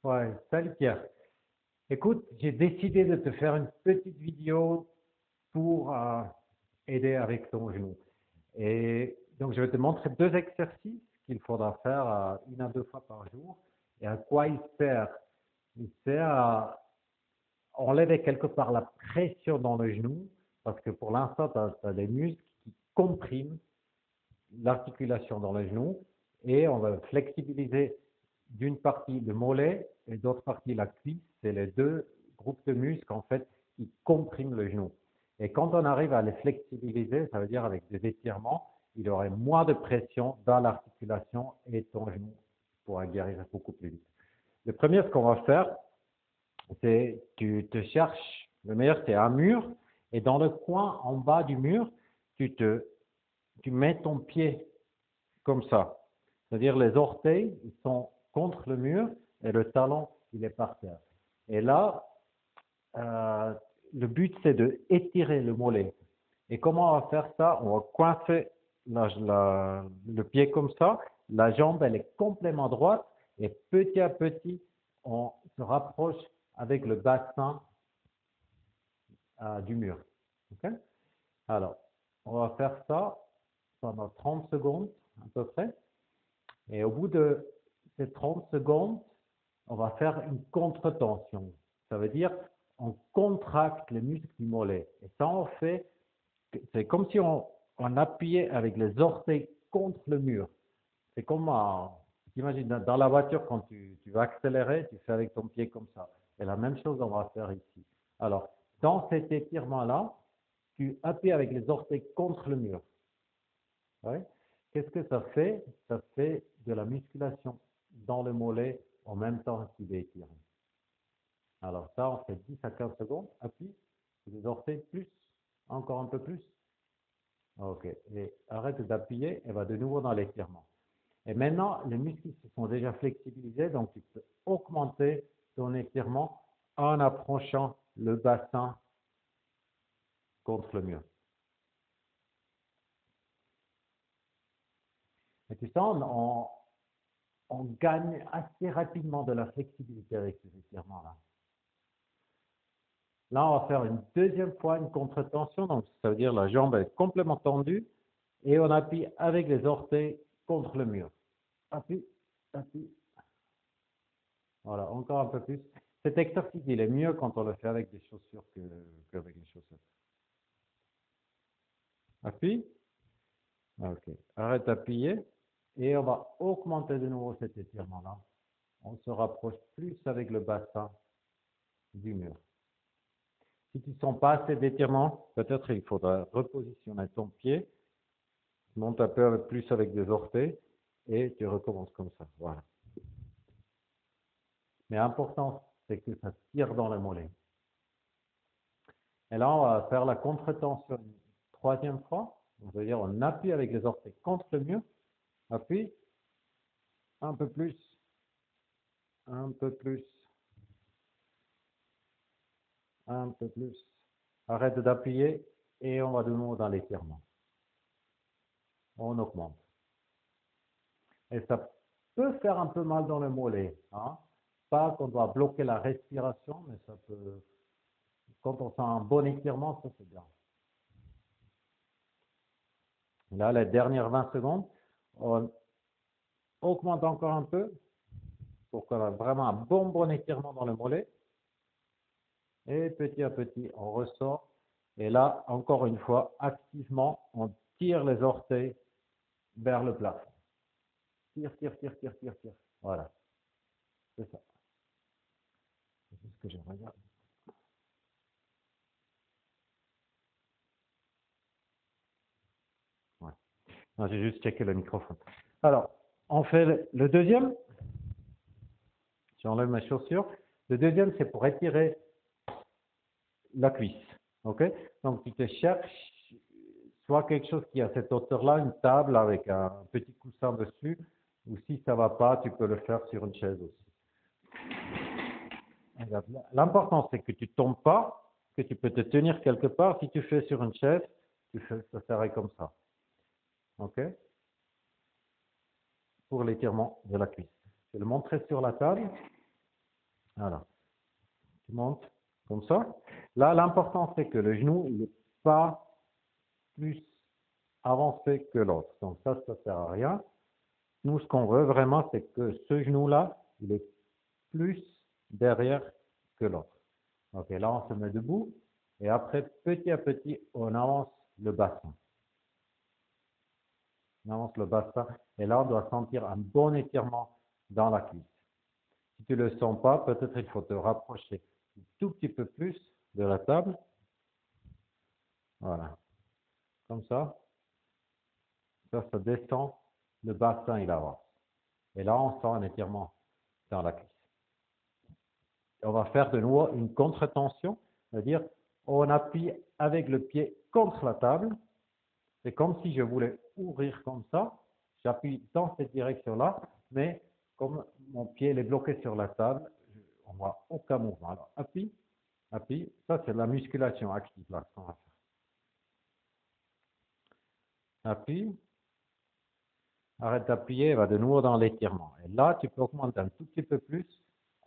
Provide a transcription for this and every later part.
Ouais, salut Pierre. Écoute, j'ai décidé de te faire une petite vidéo pour aider avec ton genou. Et donc, je vais te montrer deux exercices qu'il faudra faire une à deux fois par jour et à quoi il sert. Il sert à enlever quelque part la pression dans le genou parce que pour l'instant, tu as des muscles qui compriment l'articulation dans le genou et on va flexibiliser d'une partie le mollet et d'autre partie la cuisse. C'est les deux groupes de muscles en fait qui compriment le genou. Et quand on arrive à les flexibiliser, ça veut dire avec des étirements, il y aurait moins de pression dans l'articulation et ton genou pourra guérir beaucoup plus vite. Le premier, ce qu'on va faire, c'est tu te cherches, le meilleur c'est un mur, et dans le coin en bas du mur, tu mets ton pied comme ça. C'est-à-dire les orteils, ils sont contre le mur et le talon, il est par terre. Et là, euh, le but, c'est de étirer le mollet. Et comment on va faire ça? On va coincer le pied comme ça. La jambe, elle est complètement droite. Et petit à petit, on se rapproche avec le bassin du mur. Okay. Alors, on va faire ça pendant 30 secondes à peu près. Et au bout de ces 30 secondes, on va faire une contre-tension. Ça veut dire on contracte les muscles du mollet. Et ça, on fait, c'est comme si on appuyait avec les orteils contre le mur. C'est comme, t'imagines, dans la voiture, quand tu vas accélérer, tu fais avec ton pied comme ça. Et la même chose, on va faire ici. Alors, dans cet étirement-là, tu appuies avec les orteils contre le mur. Ouais. Qu'est-ce que ça fait? Ça fait de la musculation dans le mollet en même temps qu'il est étiré. Alors ça, on fait 10 à 15 secondes. Appuie, les orteils plus, encore un peu plus. Ok, et arrête d'appuyer et va de nouveau dans l'étirement. Et maintenant, les muscles se sont déjà flexibilisés, donc tu peux augmenter ton étirement en approchant le bassin contre le mur. Et tu sens, on gagne assez rapidement de la flexibilité avec ces étirements-là. Là, on va faire une deuxième fois une contre-tension, donc ça veut dire la jambe est complètement tendue et on appuie avec les orteils contre le mur. Appuie, appuie. Voilà, encore un peu plus. Cet exercice, il est mieux quand on le fait avec des chaussures qu'avec les chaussettes. Appuie. Ok. Arrête d'appuyer et on va augmenter de nouveau cet étirement-là. On se rapproche plus avec le bassin du mur. Si tu ne sens pas assez d'étirement, peut-être il faudra repositionner ton pied, monte un peu plus avec des orteils et tu recommences comme ça. Voilà. Mais l'important, c'est que ça tire dans le mollet. Et là, on va faire la contre-tension une troisième fois. On veut dire on appuie avec les orteils contre le mur. Appuie. Un peu plus. Un peu plus. Un peu plus. Arrête d'appuyer et on va de nouveau dans l'étirement. On augmente. Et ça peut faire un peu mal dans le mollet. Hein? Pas qu'on doit bloquer la respiration, mais ça peut. Quand on sent un bon étirement, ça c'est bien. Là, les dernières 20 secondes, on augmente encore un peu pour qu'on ait vraiment un bon étirement dans le mollet. Et petit à petit, on ressort. Et là, encore une fois, activement, on tire les orteils vers le plafond. Tire, tire, tire, tire, tire, tire. Voilà. C'est ça. C'est ce que j'aimerais dire. Ouais. J'ai juste checké le microphone. Alors, on fait le deuxième. J'enlève mes chaussures. Le deuxième, c'est pour étirer la cuisse. OK? Donc, tu te cherches soit quelque chose qui a cette hauteur-là, une table avec un petit coussin dessus, ou si ça ne va pas, tu peux le faire sur une chaise aussi. L'important, c'est que tu ne tombes pas, que tu peux te tenir quelque part. Si tu fais sur une chaise, ça serait comme ça. OK? Pour l'étirement de la cuisse. Je vais le montrer sur la table. Voilà. Tu montes comme ça. Là, l'important, c'est que le genou, il n'est pas plus avancé que l'autre. Donc ça sert à rien. Nous, ce qu'on veut vraiment, c'est que ce genou-là, il est plus derrière que l'autre. Ok, là, on se met debout. Et après, petit à petit, on avance le bassin. On avance le bassin. Et là, on doit sentir un bon étirement dans la cuisse. Si tu ne le sens pas, peut-être il faut te rapprocher un tout petit peu plus de la table. Voilà. Comme ça. Ça descend. Le bassin, il avance. Et là, on sent un étirement dans la cuisse. On va faire de nouveau une contre-tension, c'est-à-dire on appuie avec le pied contre la table. C'est comme si je voulais ouvrir comme ça. J'appuie dans cette direction-là, mais comme mon pied est bloqué sur la table, on ne voit aucun mouvement. Alors, appuie, appuie. Ça, c'est la musculation active là qu'on va faire. Appuie. Arrête d'appuyer, va de nouveau dans l'étirement. Et là, tu peux augmenter un tout petit peu plus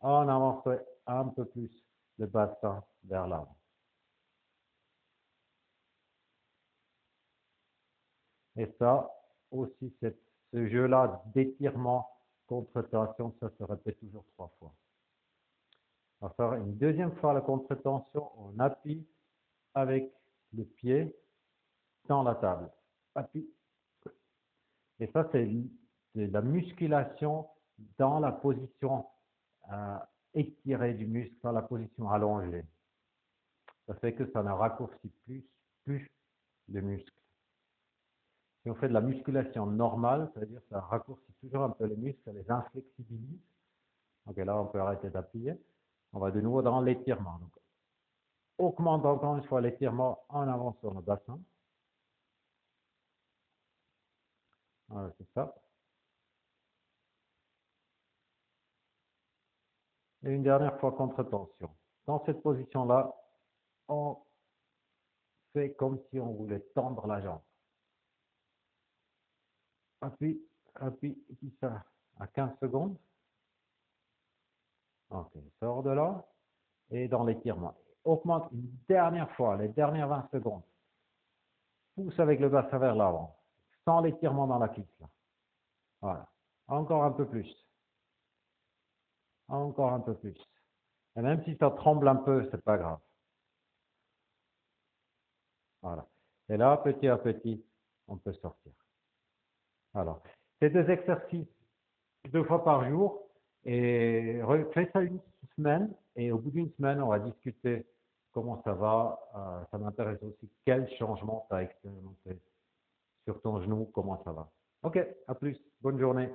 en avançant un peu plus le bassin vers l'avant. Et ça aussi, ce jeu-là d'étirement contre tension, ça se répète toujours 3 fois. On va faire une deuxième fois la contre-tension. On appuie avec le pied dans la table. Appuie. Et ça, c'est de la musculation dans la position étirée du muscle, dans la position allongée. Ça fait que ça ne raccourcit plus le muscle. Si on fait de la musculation normale, c'est-à-dire que ça raccourcit toujours un peu les muscles, ça les inflexibilise. Donc là, on peut arrêter d'appuyer. On va de nouveau dans l'étirement. Donc, augmente encore une fois l'étirement en avant sur le bassin. Voilà, c'est ça. Et une dernière fois contre-tension. Dans cette position-là, on fait comme si on voulait tendre la jambe. Appuie, appuie, et puis ça à 15 secondes. Ok, sors de là et dans l'étirement. Augmente une dernière fois, les dernières 20 secondes. Pousse avec le bassin vers l'avant, sans l'étirement dans la cuisse. Là. Voilà. Encore un peu plus. Encore un peu plus. Et même si ça tremble un peu, c'est pas grave. Voilà. Et là, petit à petit, on peut sortir. Alors, ces 2 exercices 2 fois par jour et fais ça une semaine et au bout d'une semaine, on va discuter comment ça va. Ça m'intéresse aussi quel changement tu as expérimenté sur ton genou, comment ça va. Ok, à plus. Bonne journée.